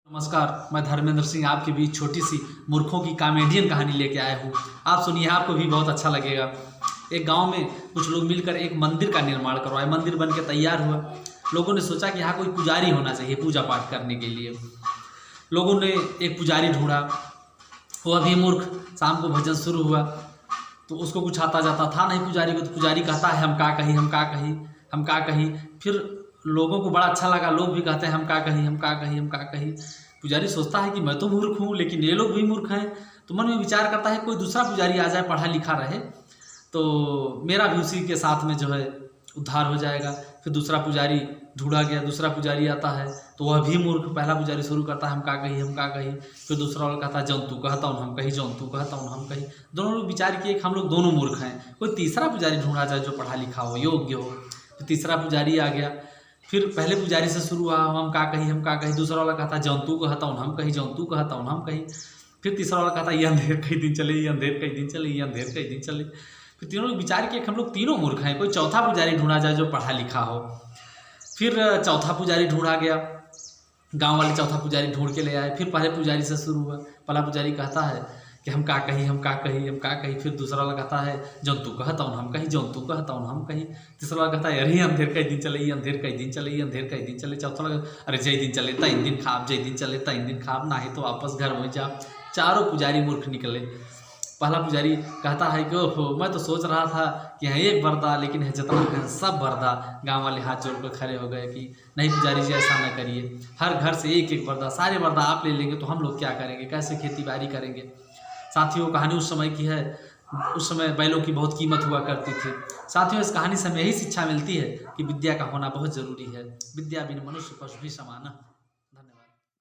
नमस्कार, मैं धर्मेंद्र सिंह आपके बीच छोटी सी मूर्खों की कॉमेडियन कहानी लेके आया हूँ। आप सुनिए, आपको भी बहुत अच्छा लगेगा। एक गांव में कुछ लोग मिलकर एक मंदिर का निर्माण करवाए। मंदिर बन के तैयार हुआ। लोगों ने सोचा कि यहाँ कोई पुजारी होना चाहिए पूजा पाठ करने के लिए। लोगों ने एक पुजारी ढूंढा। वह भी मूर्ख। शाम को भजन शुरू हुआ तो उसको कुछ आता जाता था नहीं पुजारी को। तो पुजारी कहता है हम का कहीं, हम का कहीं, हम का कहीं। फिर लोगों को बड़ा अच्छा लगा। लोग भी कहते हैं हम का कहीं, हम का कहीं, हम का कहीं। पुजारी सोचता है कि मैं तो मूर्ख हूँ लेकिन ये लोग भी मूर्ख हैं। तो मन में विचार करता है कोई दूसरा पुजारी आ जाए, पढ़ा लिखा रहे, तो मेरा भी उसी के साथ में जो है उद्धार हो जाएगा। फिर दूसरा पुजारी ढूंढा गया। दूसरा पुजारी आता है तो वह भी मूर्ख। पहला पुजारी शुरू करता है हम का कहीं, हम का कहीं। फिर दूसरा वाला कहता है जंतु कहता हूँ हम कहीं, जंतु कहता हूँ हम कहीं। दोनों लोग विचार किए कि हम लोग दोनों मूर्ख हैं, कोई तीसरा पुजारी ढूंढा जाए जो पढ़ा लिखा हो, योग्य हो। तो तीसरा पुजारी आ गया। फिर पहले पुजारी से शुरू हुआ हम का कहीं, हम का कहीं। दूसरा वाला कहता है जंतु कहता हूँ हम कहीं, जंतु कहता हूँ हम कहीं। फिर तीसरा वाला कहता है ये अंधेर कई दिन चले, ये अंधेर कई दिन चले, ये अंधेर कई दिन चले। फिर तीनों लोग विचार किए हम लोग तीनों मूर्ख हैं, कोई चौथा पुजारी ढूंढा जाए जो पढ़ा लिखा हो। फिर चौथा पुजारी ढूंढा गया। गांव वाले चौथा पुजारी ढूंढ के ले आए। फिर पहले पुजारी से शुरू हुआ। पहला पुजारी कहता है कि हम का कहीं, हम का कहीं, हम का कहीं। फिर दूसरा वाला कहता है जंतु कहता हूँ हम कहीं, जंतु कहता हूँ हम कहीं। तीसरा वाला कहता है अरे अंधेर कई दिन चले, ये अंधेर कई दिन चले, ये अंधेर कई दिन चले। चौथा वाला अरे जय दिन चले, तीन दिन खाब, जय दिन चले, तीन दिन खाब, ना ही तो वापस घर हो जा। चारों पुजारी मूर्ख निकले। पहला पुजारी कहता है कि ओहो मैं तो सोच रहा था कि यहाँ एक बरदा, लेकिन है जितना है सब बरदा। गांव वाले हाथ जोड़ कर खड़े हो गए कि नहीं पुजारी जी ऐसा न करिए, हर घर से एक एक बरदा, सारे बरदा आप ले लेंगे तो हम लोग क्या करेंगे, कैसे खेती बाड़ी करेंगे। साथियों, कहानी उस समय की है। उस समय बैलों की बहुत कीमत हुआ करती थी। साथियों, इस कहानी से हमें यही शिक्षा मिलती है कि विद्या का होना बहुत जरूरी है। विद्या बिन मनुष्य पशु भी समान।